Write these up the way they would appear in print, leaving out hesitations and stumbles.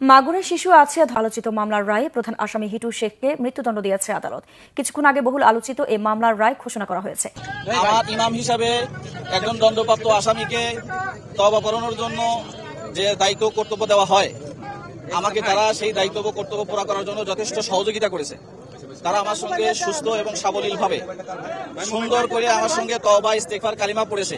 মাগুরায় শিশু আছে আলোচিত মামলার রায়ে প্রধান আসামি হিটু শেখকে মৃত্যুদণ্ড দিয়েছে আদালত। কিছুক্ষণ আগে বহুল আলোচিত এই মামলার রায় ঘোষণা করা হয়েছে। আমার ইমাম হিসাবে একজন দণ্ডপ্রাপ্ত আসামিকে তওবা করানোর জন্য যে দায়িত্ব কর্তব্য দেওয়া হয়, আমাকে তারা সেই দায়িত্ব কর্তব্য পুরা করার জন্য যথেষ্ট সহযোগিতা করেছে। তারা আমার সঙ্গে সুস্থ এবং সাবলীল ভাবে সুন্দর করে আমার সঙ্গে তওবা ইস্তেগফার কালিমা পড়েছে।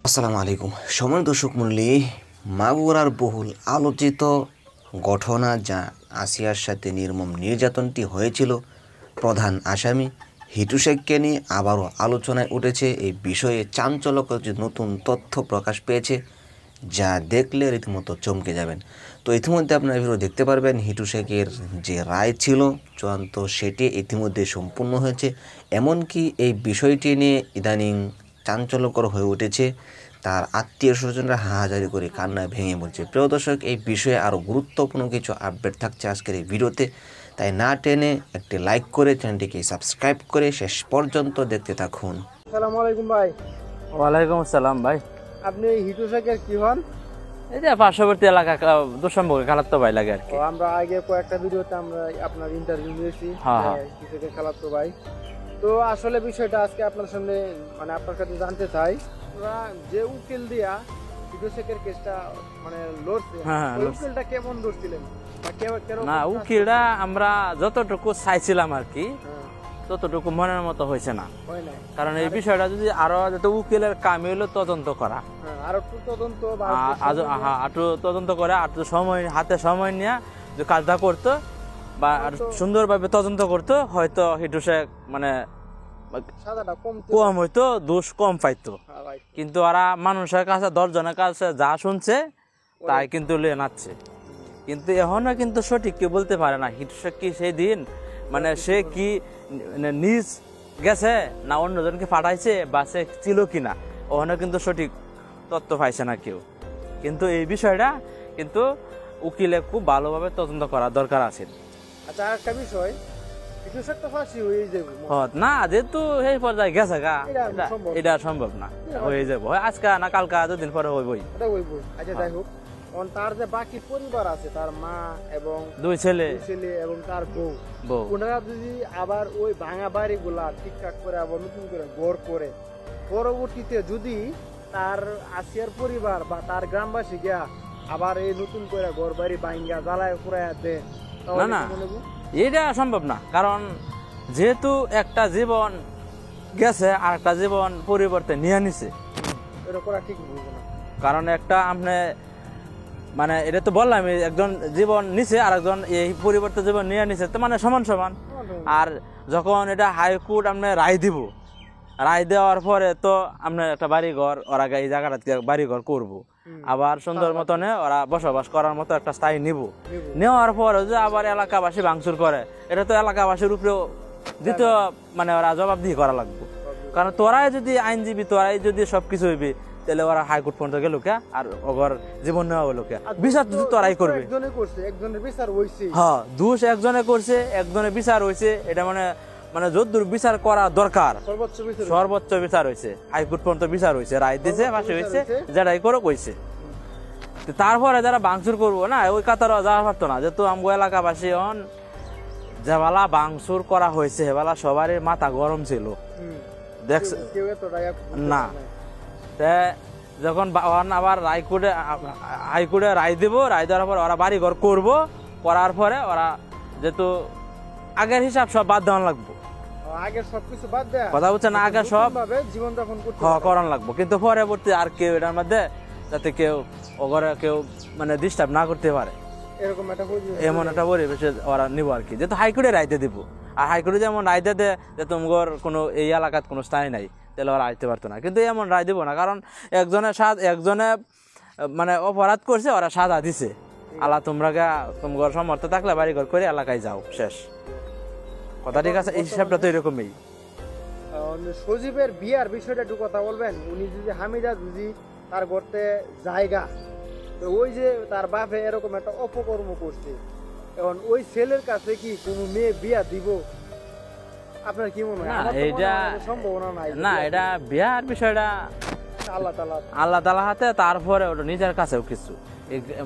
আসসালামু আলাইকুম সম্মানিত দর্শক মণ্ডলী, মাগুরার বহুল আলোচিত ঘটনা যা আসিয়ার সাথে নির্মম নির্যাতনটি হয়েছিল প্রধান আসামি হিটু শেখকে নিয়ে আবারও আলোচনায় উঠেছে। এই বিষয়ে চাঞ্চল্যকর যে নতুন তথ্য প্রকাশ পেয়েছে যা দেখলে রীতিমতো চমকে যাবেন। তো ইতিমধ্যে আপনারা ভিডিও দেখতে পারবেন হিটু শেখের যে রায় ছিল চূড়ান্ত সেটি ইতিমধ্যে সম্পূর্ণ হয়েছে। এমনকি এই বিষয়টি নিয়ে ইদানিং চাঞ্চল্যকর হয়ে উঠেছে, তার আত্মীয় স্বজনরা হাহাজারি করে কান্নায় ভেঙে পড়ছে। প্রিয় দর্শক, এই বিষয়ে আরও গুরুত্বপূর্ণ কিছু আপডেট থাকছে আজকের এই ভিডিওতে, তাই না টেনে একটি লাইক করে চ্যানেলটিকে সাবস্ক্রাইব করে শেষ পর্যন্ত দেখতে থাকুন। আসসালামু আলাইকুম ভাই। ওয়ালাইকুম আসসালাম ভাই। আপনি হিটু শেখের কি হন? এই যে পার্শ্ববর্তী এলাকা দুঃসম্পর্কে খালাতো ভাই লাগে আর কি। আমরা আগে কয়েকটা ভিডিওতে আমরা আপনার ইন্টারভিউ নিয়েছি হিটু শেখের খালাতো ভাই। তো আসলে বিষয়টা আজকে আপনার সামনে মানে আপনার কাছে জানতে চাই, আমরা যে উকিল দিয়া হিটু শেখের কেসটা মানে লড়ছে, ওই উকিলটা কেমন লড়ছিলেন? না, উকিলটা আমরা যতটুকু চাইছিলাম আর কি ততটুকু মনের মতো হয়েছে না। কারণ এই বিষয়টা যদি আরো যাতে উকিলের কাম হইলো তদন্ত করা, আরো তদন্ত করে আর সময় হাতে সময় নিয়ে যে কাজটা করতো বা সুন্দরভাবে তদন্ত করতো, হয়তো হিটু শেখ মানে কম হইতো, দোষ কম পাইতো। কিন্তু ওরা মানুষের কাছে 10 জনের কাছে যা শুনছে তাই কিন্তু লিয়ে নাচ্ছে। কিন্তু এখনো কিন্তু সঠিক কি বলতে পারে না হিটু শেখ কি সেই দিন মানে সে কি নিজ গেছে না অন্যজনকে পাঠাইছে বা সে ছিল কিনা, ওখানে কিন্তু সঠিক তথ্য পাইছে না কেউ। কিন্তু এই বিষয়টা কিন্তু উকিলে খুব ভালোভাবে তদন্ত করা দরকার আছে। আচ্ছা, একটা বিষয়, হিটু শেখ তো ফাঁসি হয়ে যাবে না, যেহেতু এই পর্যায়ে গেছে গা, এটা সম্ভব না, হয়ে যাবো আজকে না কালকা 2 দিন পরে হইবই। আচ্ছা, যাই হোক, তার যে বাকি পরিবার আছে, তার মা এবং 2 ছেলে এবং তার বউ, ওনারা যদি আবার ওই ভাঙা বাড়ি গুলা ঠিকঠাক করে আবার নতুন করে গড় করে পরবর্তীতে যদি তার আসিয়ার পরিবার বা তার গ্রামবাসী গিয়া আবার এই নতুন করে ঘর বাড়ি ভাঙ্গা জ্বালায় পুরাইয়া দেয়, না এটা সম্ভব না। কারণ যেহেতু একটা জীবন গেছে আর একটা জীবন পরিবর্তে নিয়ে নিছে, এটা করা ঠিক বুঝবো না। কারণ একটা আপনি মানে এটা তো বললাম একজন জীবন নিছে আর একজন এই পরিবর্তে জীবন নিয়ে নিছে, তো মানে সমান সমান। আর যখন এটা হাইকোর্ট আপনি রায় দিব, রায় দেওয়ার পরে তো আপনার একটা বাড়িঘর ওরা এই জায়গাটা বাড়িঘর করবো, আবার সুন্দর মতনে ওরা বসবাস করার মতো একটা স্থায়ী নেওয়ার পরে যে আবার এলাকাবাসী ভাঙচুর করে, এটা তো এলাকাবাসীর উপরেও দ্বিতীয় মানে ওরা জবাবদিহি করা লাগবে। কারণ তোরাই যদি আইনজীবী, তোরাই যদি সবকিছু হইবে, তাহলে ওরা হাইকোর্ট পর্যন্ত গেল কে আর ওর জীবন নেওয়া হলো কে? বিচার যদি তোরাই করবে। হ্যাঁ, দোষ একজনে করছে, একজনের বিচার হয়েছে, এটা মানে মানে যদ্দূর বিচার করা দরকার সর্বোচ্চ বিচার হয়েছে, হাইকোর্ট পর্যন্ত বিচার হয়েছে, রায় দিয়েছে, ফাঁসি হয়েছে, যেটাই করো কইছে। তারপরে যারা ভাঙচুর করবো না, ওই কাতার যাওয়া পারতো না। যেহেতু আমগো এলাকাবাসী হন যেবেলা ভাঙচুর করা হয়েছে সেবেলা সবারই মাথা গরম ছিল, দেখছে না। যখন আবার হাইকোর্টে রায় দিব, রায় দেওয়ার পর ওরা বাড়ি ঘর করবো, করার পরে ওরা যেহেতু আগের হিসাব সব বাদ দেওয়া লাগবো, কথা বলছে না, আগে সব করান লাগবো। কিন্তু পরবর্তী আর কেউ এটার মধ্যে যাতে কেউ ওগরে কেউ মানে ডিস্টার্ব না করতে পারে, এমন একটা পরিবেশে ওরা নিব আর কি। যেহেতু হাইকোর্টে রায় দিয়ে দিব, আর হাইকোর্টে যেমন রায় দিয়ে যে তোমার কোনো এই এলাকাত কোনো স্থায়ী নাই, তাহলে ওরা আইতে পারতো না। কিন্তু এমন রায় দিব না, কারণ একজনে মানে অপরাধ করছে, ওরা সাজা দিছে। আল্লাহ তোমার সমর্থ থাকলে বাড়ি ঘর করে এলাকায় যাও, শেষ কথা, ঠিক আছে? এই হিসাবটা তো এরকমই। সজীবের বিয়ার বিষয়টা একটু কথা বলবেন। উনি যদি হামিদা যদি তার গর্তে জায়গা, তো ওই যে তার বাপে এরকম একটা অপকর্ম করছে, এখন ওই ছেলের কাছে কি কোনো মেয়ে বিয়া দিব? আপনার কি মনে হয়? আমার তো মনে হয় এটা সম্ভাবনা নাই। না, এটা বিয়ার বিষয়টা আল্লাহ তাআলা হাতে, তারপরে ওটা নিজের কাছেও কিছু,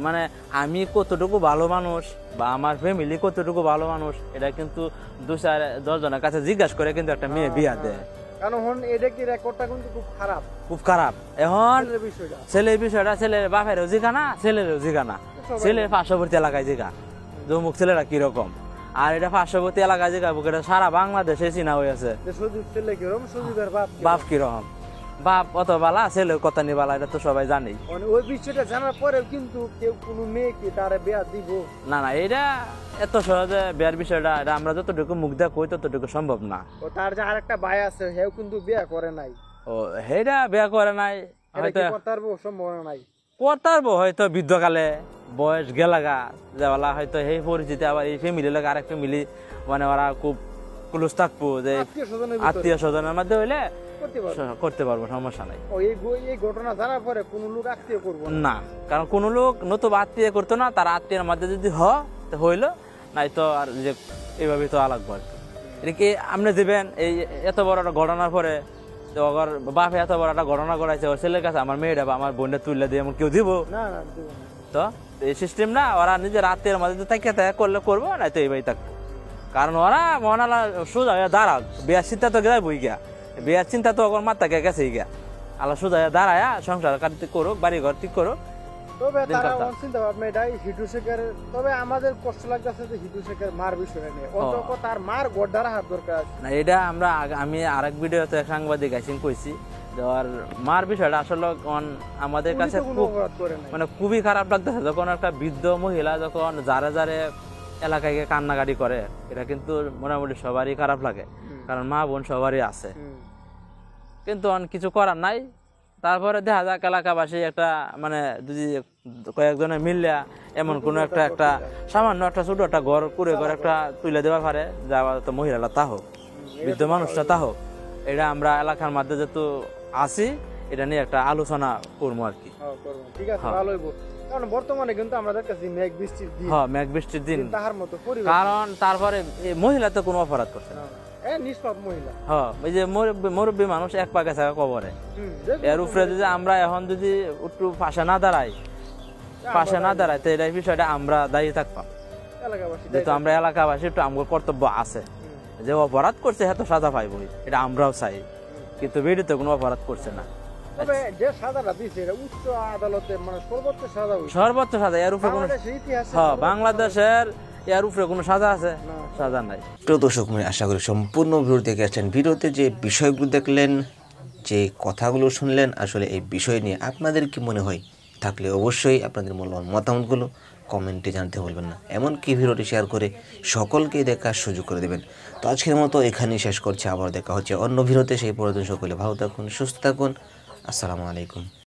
মানে আমি কতটুকু ভালো মানুষ বা আমার ফ্যামিলি কতটুকু ভালো মানুষ, এটা কিন্তু 2-4-10 জনের কাছে জিজ্ঞাসা করে কিন্তু একটা মেয়ে বিয়া দেয়। কারণ এটা কি রেকর্ডটা কিন্তু খুব খারাপ। এখন ছেলের বিষয়টা ছেলের বাপেরও জিগানা, ছেলেরও জিগানা, ছেলের পার্শ্ববর্তী এলাকায় জিগা জমুক ছেলেরা কিরকম, আর এটা পার্শ্ববর্তী এলাকায় জিগা বুক, এটা সারা বাংলাদেশে চিনা হয়ে আছে বাপ কিরকম, বাপ অত বালা, ছেলের কথা নিয়ে বালা, এটা তো সবাই জানি। ওই বিষয়টা জানার পরেও কিন্তু কেউ কোনো মেয়েকে তারা বিয়া দিব না, এটা এত সহজে বিয়ার বিষয়টা, এটা আমরা যতটুকু মুখ দিয়ে কই ততটুকু সম্ভব না। ও তার যে আরেকটা ভাই আছে, হেও কিন্তু বিয়া করে নাই। ও হেটা বিয়া করে নাই, হয়তো সম্ভাবনা নাই, করতারবো হয়তো বৃদ্ধকালে বয়স গেলাগা যাওয়ালা, হয়তো সেই পরিচিতি আবার এই ফ্যামিলি লাগে আরেক ফ্যামিলি, মানে ওরা খুব ক্লোজ থাকবো, যে আত্মীয় স্বজনের মধ্যে হইলে করতে পারবো, সমস্যা নাই। এই ঘটনা জানার পরে কোন লোক আত্মীয় করবো না, কারণ কোন লোক নতুবা আত্মীয় করতো না, তার আত্মীয়ের মধ্যে যদি হইলো, নাই তো আর যে এইভাবে তো আলাগ আর কি। এটা কি আপনি দিবেন এই এত বড় একটা ঘটনার পরে, বাপে এত বড় একটা ঘটনা করাইছে, ওর ছেলের কাছে আমার মেয়েটা বা আমার বোনটা তুলে দিয়ে এমন কেউ দিব? তো এই সিস্টেম না, ওরা নিজের আত্মীয়ের মধ্যে তাকিয়ে করলে করবো, নাই তো এইভাবে থাকবো। কারণ ওরা মনালা সোজা দাঁড়াক, বিয়ার চিন্তা তো গেলাই বই গিয়া, বিয়ার চিন্তা তো ওর মাথা গেছে গিয়া, আল্লাহ সোজা দাঁড়ায় সংসার কাটতে করুক, বাড়ি ঘর ঠিক করুক। তবে আমাদের কষ্ট লাগতেছে যে হিটু শেখের মার বিষয় নিয়ে, তার মার গড় হাত দরকার না, এটা আমি আরেক ভিডিওতে সাংবাদিক আইসিন কইছি, আর মার বিষয়টা আসলে আমাদের কাছে মানে খুবই খারাপ লাগতেছে, যখন একটা বৃদ্ধ মহিলা যখন যারে এলাকায় গিয়ে কান্নাকাটি করে, এটা কিন্তু মোটামুটি সবারই খারাপ লাগে, কারণ মা বোন সবারই আছে, কিন্তু কিছু করার নাই। তারপরে দেখা যাক এলাকাবাসী একটা মানে যদি কয়েকজনে মিললে এমন কোন একটা সামান্য একটা ছোট একটা ঘর করে একটা তুলে দেওয়া পারে, যা তো মহিলারা তা হোক, বৃদ্ধ মানুষটা তা হোক, এটা আমরা এলাকার মধ্যে যেহেতু আছি, এটা নিয়ে একটা আলোচনা করবো আর কি। ঠিক আছে, ভালোই বল, কারণ বর্তমানে কিন্তু আমাদের কাছে মেঘ বৃষ্টির দিন, কারণ তারপরে মহিলা তো কোনো অপরাধ করছে না, মুরব্বী মানুষ এক পা গেছে কবরে, এর উপরে যদি আমরা এখন যদি একটু পাশে না দাঁড়াই তো এই বিষয়টা আমরা দায়ী থাকতাম, যেহেতু আমরা এলাকাবাসী, একটু আমার কর্তব্য আছে, যে অপরাধ করছে হ্যাঁ তো সাজা পাইব, এটা আমরাও চাই, কিন্তু বিডিতে কোনো অপরাধ করছে না। সর্বোচ্চ সাজা, এর উপরে কোনো বাংলাদেশের এর উপরে কোনো সাজা আছে? সাজা নাই। প্রিয় দর্শক, আশা করি সম্পূর্ণ ভিডিও দেখে আসছেন। ভিডিওতে যে বিষয়গুলো দেখলেন, যে কথাগুলো শুনলেন, আসলে এই বিষয় নিয়ে আপনাদের কি মনে হয় থাকলে অবশ্যই আপনাদের মূল্যবান মতামতগুলো কমেন্টে জানতে বলবেন না, এমনকি ভিডিওটি শেয়ার করে সকলকে দেখার সুযোগ করে দেবেন। তো আজকের মতো এখানেই শেষ করছি, আবার দেখা হচ্ছে অন্য ভিডিওতে। সেই পর্যন্ত সকলে ভালো থাকুন, সুস্থ থাকুন, আসসালামু আলাইকুম।